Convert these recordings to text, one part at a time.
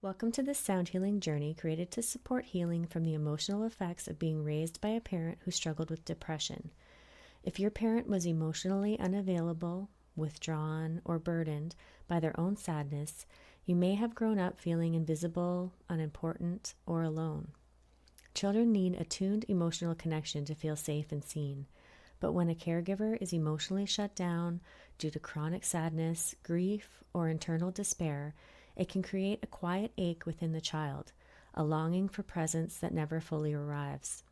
Welcome to this sound healing journey created to support healing from the emotional effects of being raised by a parent who struggled with depression. If your parent was emotionally unavailable, withdrawn, or burdened by their own sadness, you may have grown up feeling invisible, unimportant, or alone. Children need attuned emotional connection to feel safe and seen. But when a caregiver is emotionally shut down due to chronic sadness, grief, or internal despair, it can create a quiet ache within the child, a longing for presence that never fully arrives.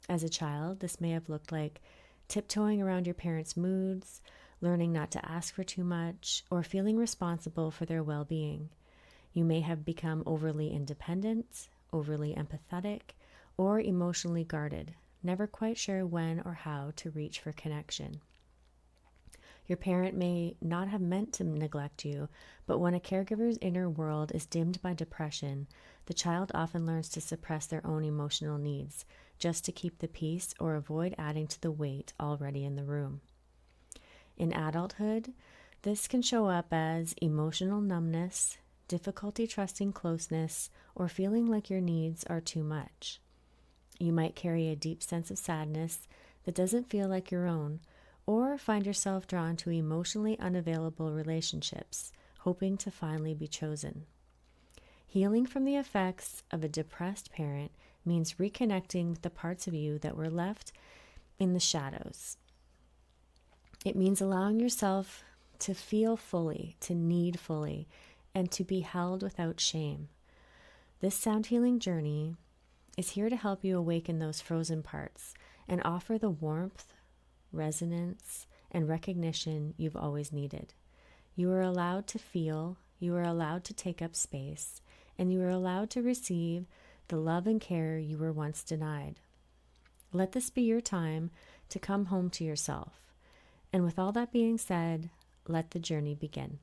As a child, this may have looked like tiptoeing around your parents' moods, learning not to ask for too much, or feeling responsible for their well-being. You may have become overly independent, overly empathetic, or emotionally guarded, never quite sure when or how to reach for connection. Your parent may not have meant to neglect you, but when a caregiver's inner world is dimmed by depression, the child often learns to suppress their own emotional needs, just to keep the peace or avoid adding to the weight already in the room. In adulthood, this can show up as emotional numbness, difficulty trusting closeness, or feeling like your needs are too much. You might carry a deep sense of sadness that doesn't feel like your own, or find yourself drawn to emotionally unavailable relationships, hoping to finally be chosen. Healing from the effects of a depressed parent means reconnecting with the parts of you that were left in the shadows. It means allowing yourself to feel fully, to need fully, and to be held without shame. This sound healing journey is here to help you awaken those frozen parts and offer the warmth, resonance, and recognition you've always needed. You are allowed to feel, you are allowed to take up space, and you are allowed to receive the love and care you were once denied. Let this be your time to come home to yourself. And with all that being said, let the journey begin.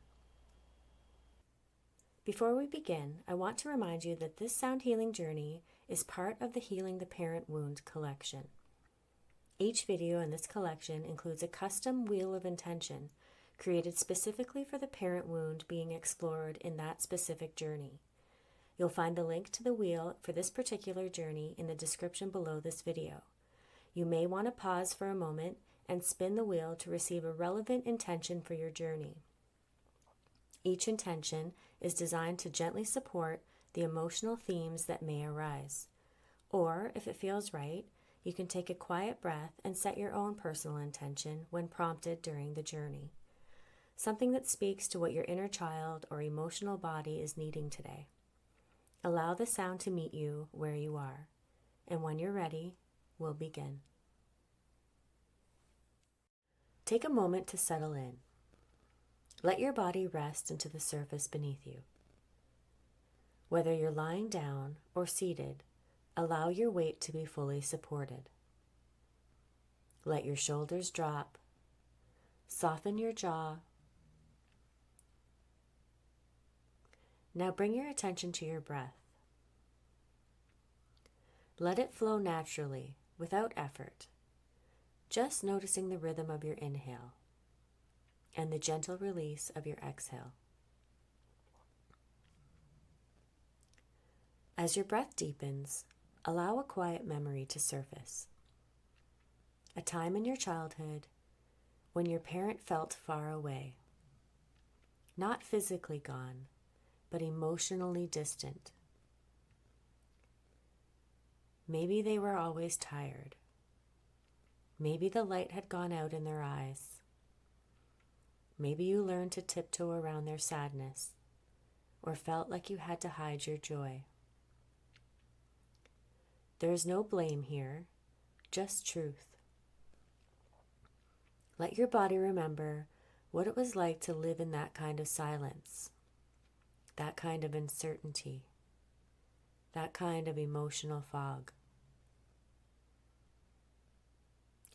Before we begin, I want to remind you that this sound healing journey is part of the Healing the Parent Wound collection. Each video in this collection includes a custom wheel of intention created specifically for the parent wound being explored in that specific journey. You'll find the link to the wheel for this particular journey in the description below this video. You may want to pause for a moment and spin the wheel to receive a relevant intention for your journey. Each intention is designed to gently support the emotional themes that may arise. Or, if it feels right, you can take a quiet breath and set your own personal intention when prompted during the journey. Something that speaks to what your inner child or emotional body is needing today. Allow the sound to meet you where you are. And when you're ready, we'll begin. Take a moment to settle in. Let your body rest into the surface beneath you. Whether you're lying down or seated, allow your weight to be fully supported. Let your shoulders drop. Soften your jaw. Now bring your attention to your breath. Let it flow naturally, without effort, just noticing the rhythm of your inhale and the gentle release of your exhale. As your breath deepens, allow a quiet memory to surface. A time in your childhood when your parent felt far away, not physically gone, but emotionally distant. Maybe they were always tired. Maybe the light had gone out in their eyes. Maybe you learned to tiptoe around their sadness, or felt like you had to hide your joy. There is no blame here, just truth. Let your body remember what it was like to live in that kind of silence, that kind of uncertainty, that kind of emotional fog.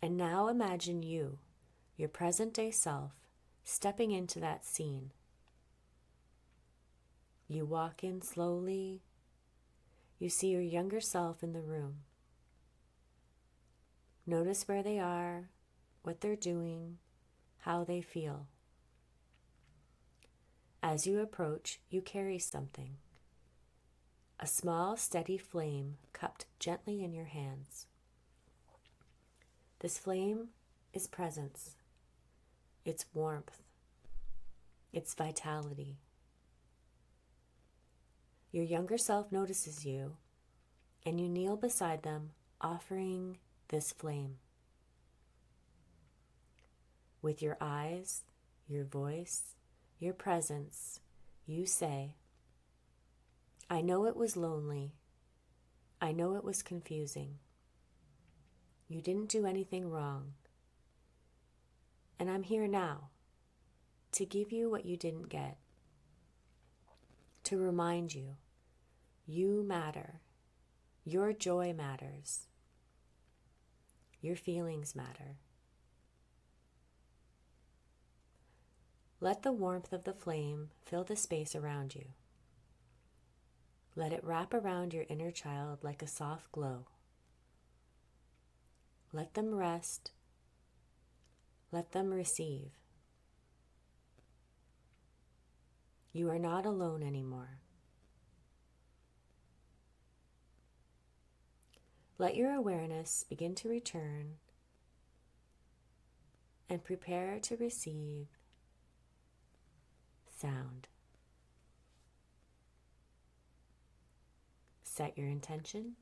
And now imagine you, your present-day self, stepping into that scene. You walk in slowly. You see your younger self in the room. Notice where they are, what they're doing, how they feel. As you approach, you carry something. A small, steady flame cupped gently in your hands. This flame is presence. It's warmth. It's vitality. Your younger self notices you, and you kneel beside them, offering this flame. With your eyes, your voice, your presence, you say, I know it was lonely. I know it was confusing. You didn't do anything wrong. And I'm here now to give you what you didn't get. To remind you, you matter. Your joy matters. Your feelings matter. Let the warmth of the flame fill the space around you. Let it wrap around your inner child like a soft glow. Let them rest. Let them receive. You are not alone anymore. Let your awareness begin to return and prepare to receive sound. Set your intention.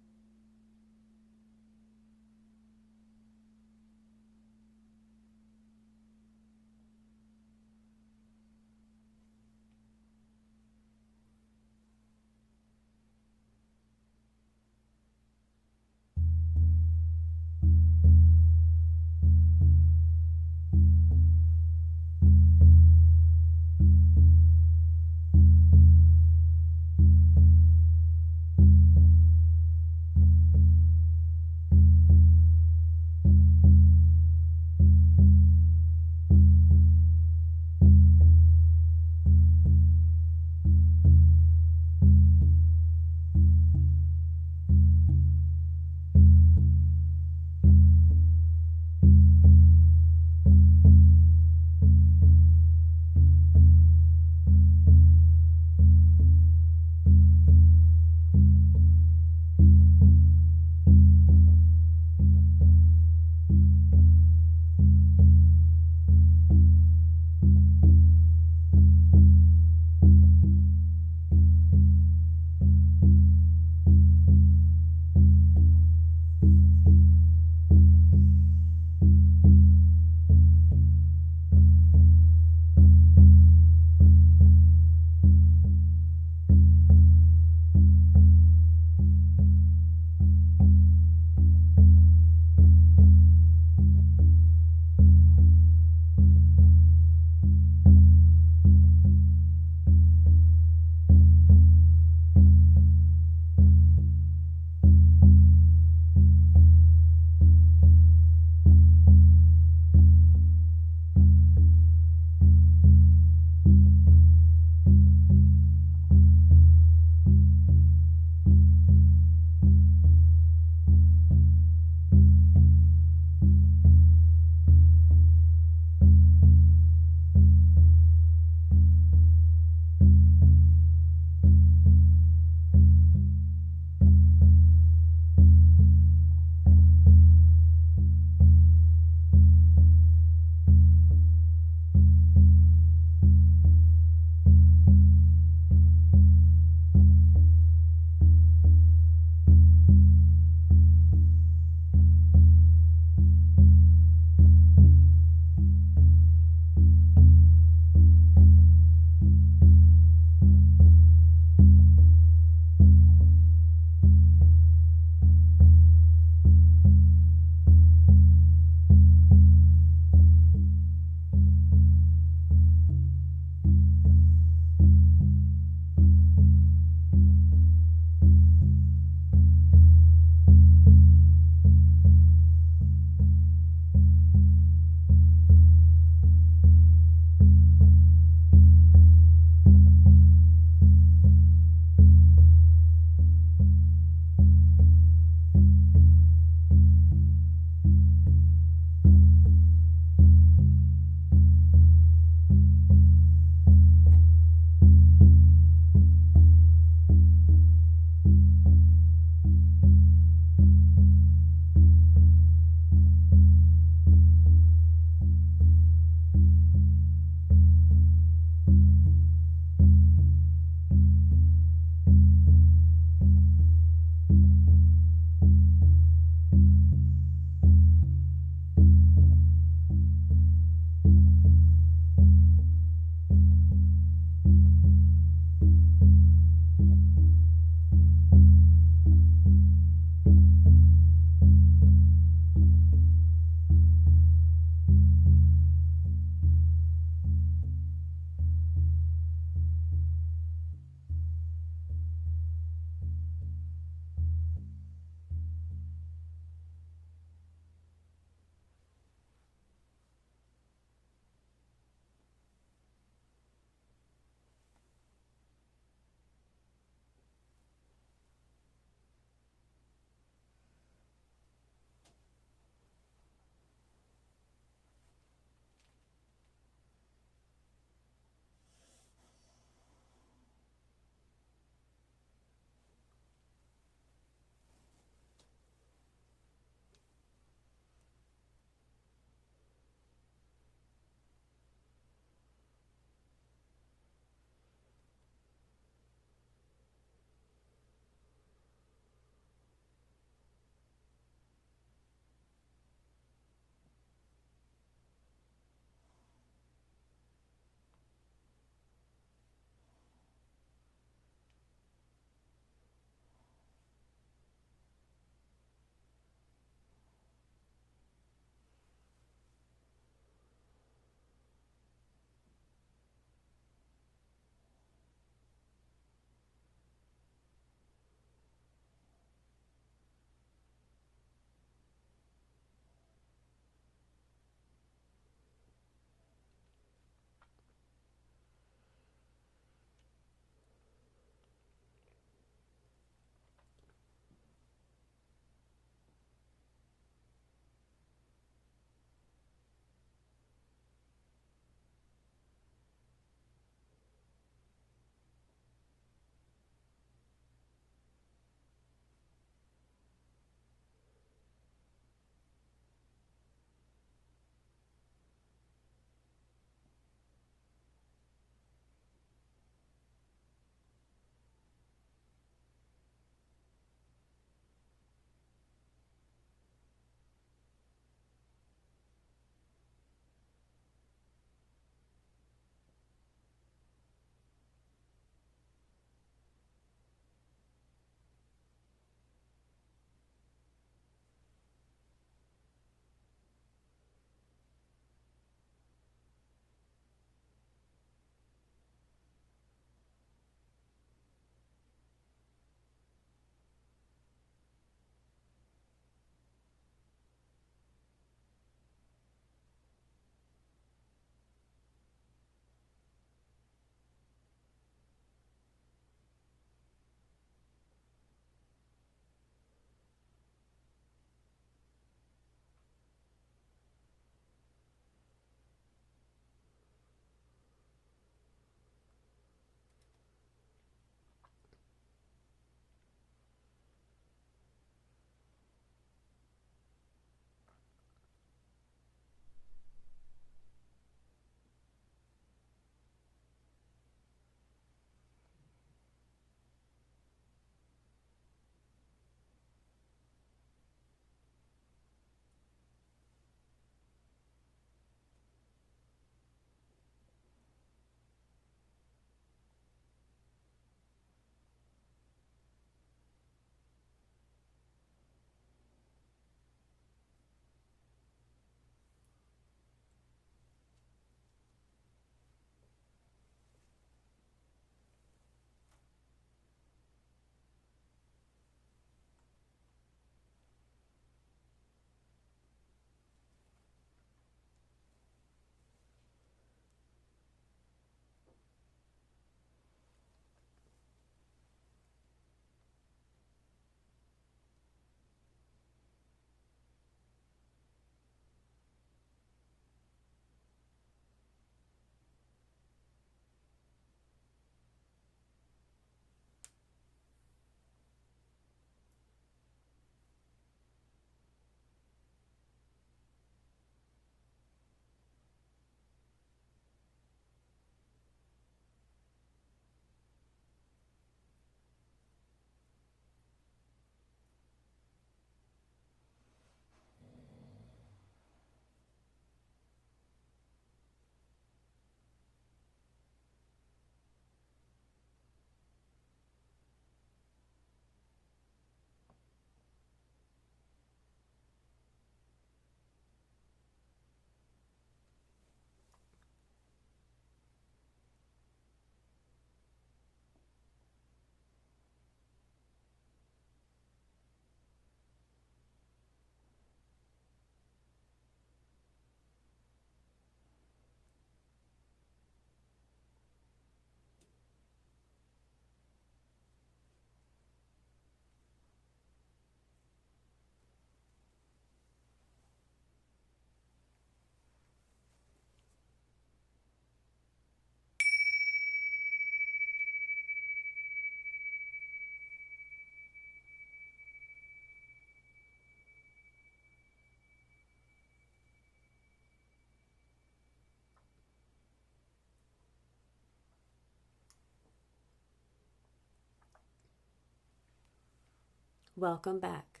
Welcome back.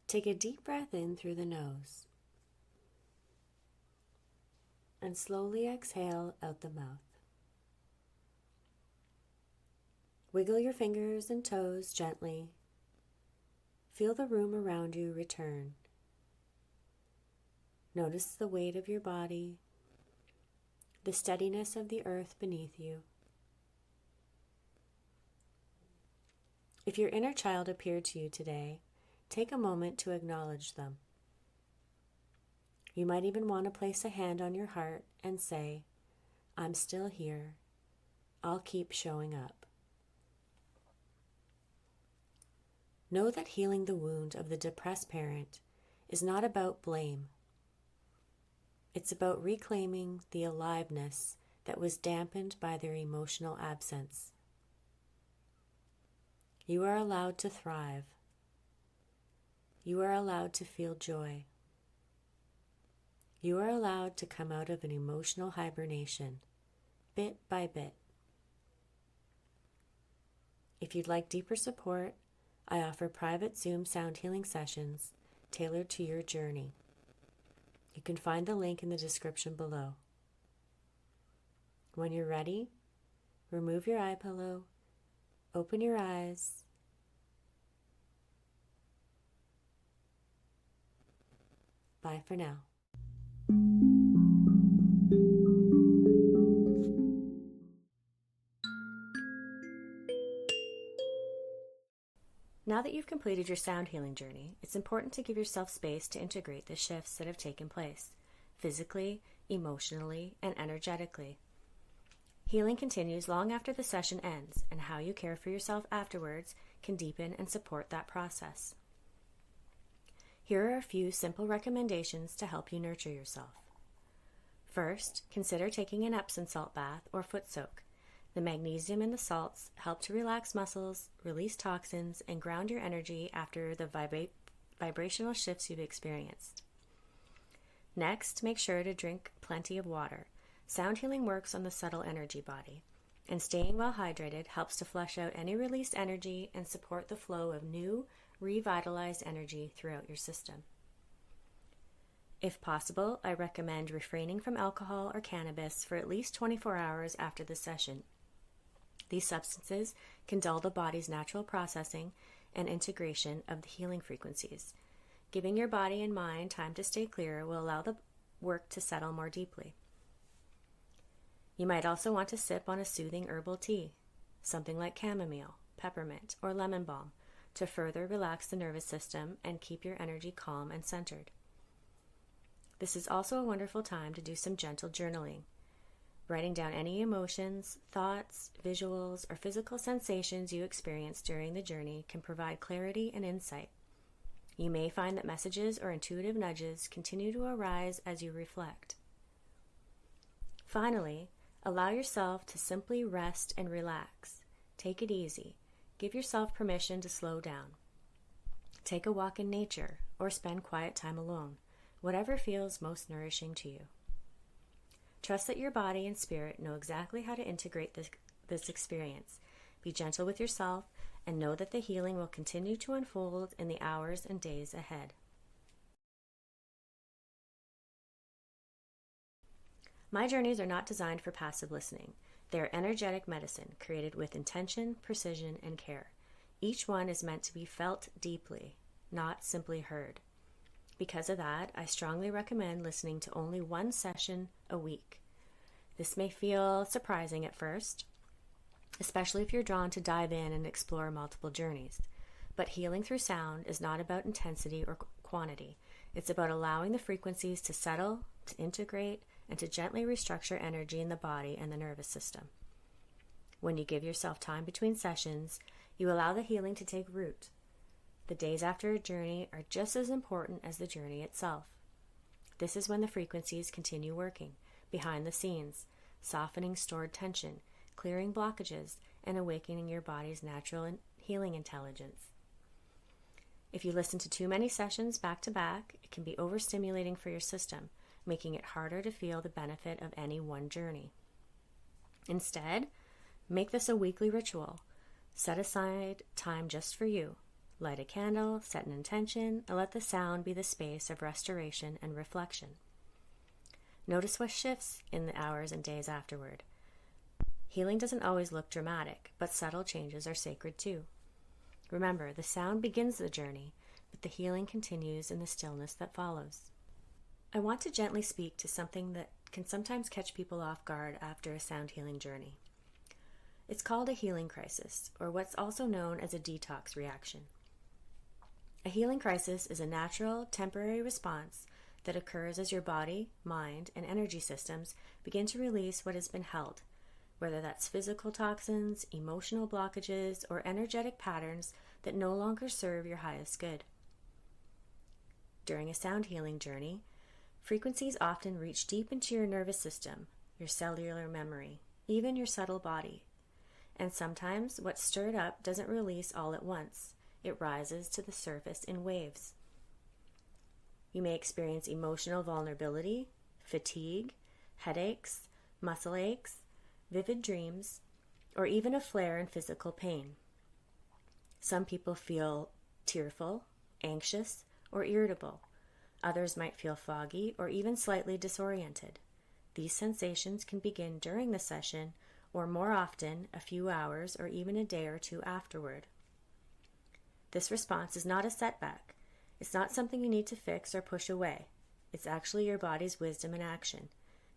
Take a deep breath in through the nose and slowly exhale out the mouth. Wiggle your fingers and toes gently. Feel the room around you return. Notice the weight of your body, the steadiness of the earth beneath you. If your inner child appeared to you today, take a moment to acknowledge them. You might even want to place a hand on your heart and say, "I'm still here. I'll keep showing up." Know that healing the wound of the depressed parent is not about blame. It's about reclaiming the aliveness that was dampened by their emotional absence. You are allowed to thrive. You are allowed to feel joy. You are allowed to come out of an emotional hibernation, bit by bit. If you'd like deeper support, I offer private Zoom sound healing sessions tailored to your journey. You can find the link in the description below. When you're ready, remove your eye pillow, open your eyes, bye for now. Now that you've completed your sound healing journey, it's important to give yourself space to integrate the shifts that have taken place, physically, emotionally, and energetically. Healing continues long after the session ends, and how you care for yourself afterwards can deepen and support that process. Here are a few simple recommendations to help you nurture yourself. First, consider taking an Epsom salt bath or foot soak. The magnesium in the salts help to relax muscles, release toxins, and ground your energy after the vibrational shifts you've experienced. Next, make sure to drink plenty of water. Sound healing works on the subtle energy body, and staying well hydrated helps to flush out any released energy and support the flow of new, revitalized energy throughout your system. If possible, I recommend refraining from alcohol or cannabis for at least 24 hours after the session. These substances can dull the body's natural processing and integration of the healing frequencies. Giving your body and mind time to stay clear will allow the work to settle more deeply. You might also want to sip on a soothing herbal tea, something like chamomile, peppermint, or lemon balm, to further relax the nervous system and keep your energy calm and centered. This is also a wonderful time to do some gentle journaling. Writing down any emotions, thoughts, visuals, or physical sensations you experience during the journey can provide clarity and insight. You may find that messages or intuitive nudges continue to arise as you reflect. Finally, allow yourself to simply rest and relax. Take it easy. Give yourself permission to slow down. Take a walk in nature or spend quiet time alone, whatever feels most nourishing to you. Trust that your body and spirit know exactly how to integrate this experience. Be gentle with yourself and know that the healing will continue to unfold in the hours and days ahead. My journeys are not designed for passive listening. They are energetic medicine created with intention, precision, and care. Each one is meant to be felt deeply, not simply heard. Because of that, I strongly recommend listening to only one session a week. This may feel surprising at first, especially if you're drawn to dive in and explore multiple journeys. But healing through sound is not about intensity or quantity. It's about allowing the frequencies to settle, to integrate, and to gently restructure energy in the body and the nervous system. When you give yourself time between sessions, you allow the healing to take root. The days after a journey are just as important as the journey itself. This is when the frequencies continue working, behind the scenes, softening stored tension, clearing blockages, and awakening your body's natural healing intelligence. If you listen to too many sessions back to back, it can be overstimulating for your system, making it harder to feel the benefit of any one journey. Instead, make this a weekly ritual. Set aside time just for you. Light a candle, set an intention, and let the sound be the space of restoration and reflection. Notice what shifts in the hours and days afterward. Healing doesn't always look dramatic, but subtle changes are sacred too. Remember, the sound begins the journey, but the healing continues in the stillness that follows. I want to gently speak to something that can sometimes catch people off guard after a sound healing journey. It's called a healing crisis, or what's also known as a detox reaction. A healing crisis is a natural, temporary response that occurs as your body, mind, and energy systems begin to release what has been held, whether that's physical toxins, emotional blockages, or energetic patterns that no longer serve your highest good. During a sound healing journey, frequencies often reach deep into your nervous system, your cellular memory, even your subtle body. And sometimes what's stirred up doesn't release all at once. It rises to the surface in waves. You may experience emotional vulnerability, fatigue, headaches, muscle aches, vivid dreams, or even a flare in physical pain. Some people feel tearful, anxious, or irritable. Others might feel foggy or even slightly disoriented. These sensations can begin during the session or more often a few hours or even a day or two afterward. This response is not a setback. It's not something you need to fix or push away. It's actually your body's wisdom in action,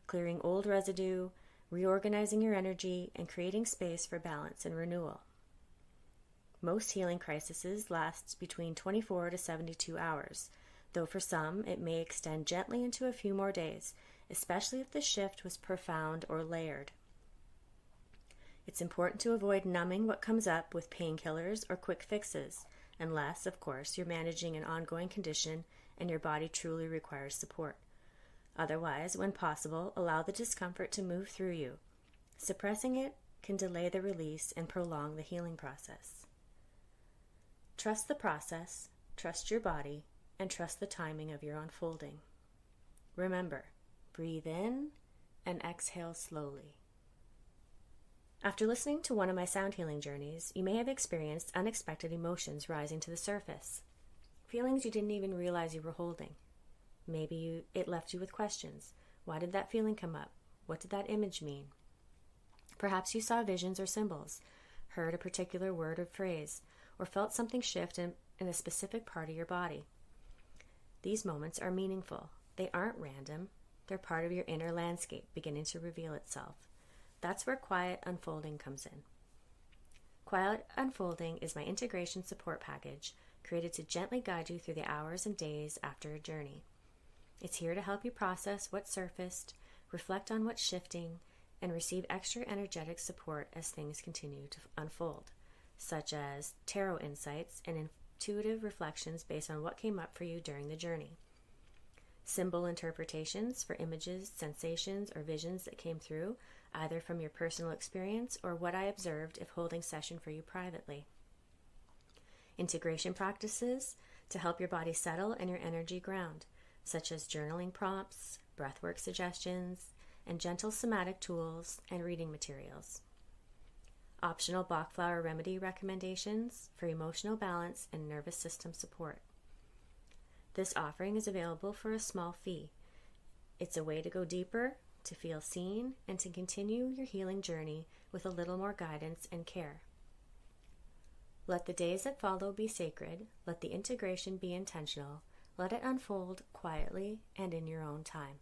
clearing old residue, reorganizing your energy, and creating space for balance and renewal. Most healing crises last between 24 to 72 hours, though for some it may extend gently into a few more days, especially if the shift was profound or layered. It's important to avoid numbing what comes up with painkillers or quick fixes, unless, of course, you're managing an ongoing condition and your body truly requires support. Otherwise, when possible, allow the discomfort to move through you. Suppressing it can delay the release and prolong the healing process. Trust the process, trust your body, and trust the timing of your unfolding. Remember, breathe in and exhale slowly. After listening to one of my sound healing journeys, you may have experienced unexpected emotions rising to the surface. Feelings you didn't even realize you were holding. Maybe it left you with questions. Why did that feeling come up? What did that image mean? Perhaps you saw visions or symbols, heard a particular word or phrase, or felt something shift in a specific part of your body. These moments are meaningful. They aren't random. They're part of your inner landscape beginning to reveal itself. That's where quiet unfolding comes in. Quiet unfolding is my integration support package created to gently guide you through the hours and days after a journey. It's here to help you process what surfaced, reflect on what's shifting, and receive extra energetic support as things continue to unfold, such as tarot insights and intuitive reflections based on what came up for you during the journey. Symbol interpretations for images, sensations, or visions that came through, either from your personal experience or what I observed if holding session for you privately. Integration practices to help your body settle and your energy ground, such as journaling prompts, breathwork suggestions, and gentle somatic tools and reading materials. Optional Bach flower remedy recommendations for emotional balance and nervous system support. This offering is available for a small fee. It's a way to go deeper, to feel seen, and to continue your healing journey with a little more guidance and care. Let the days that follow be sacred. Let the integration be intentional. Let it unfold quietly and in your own time.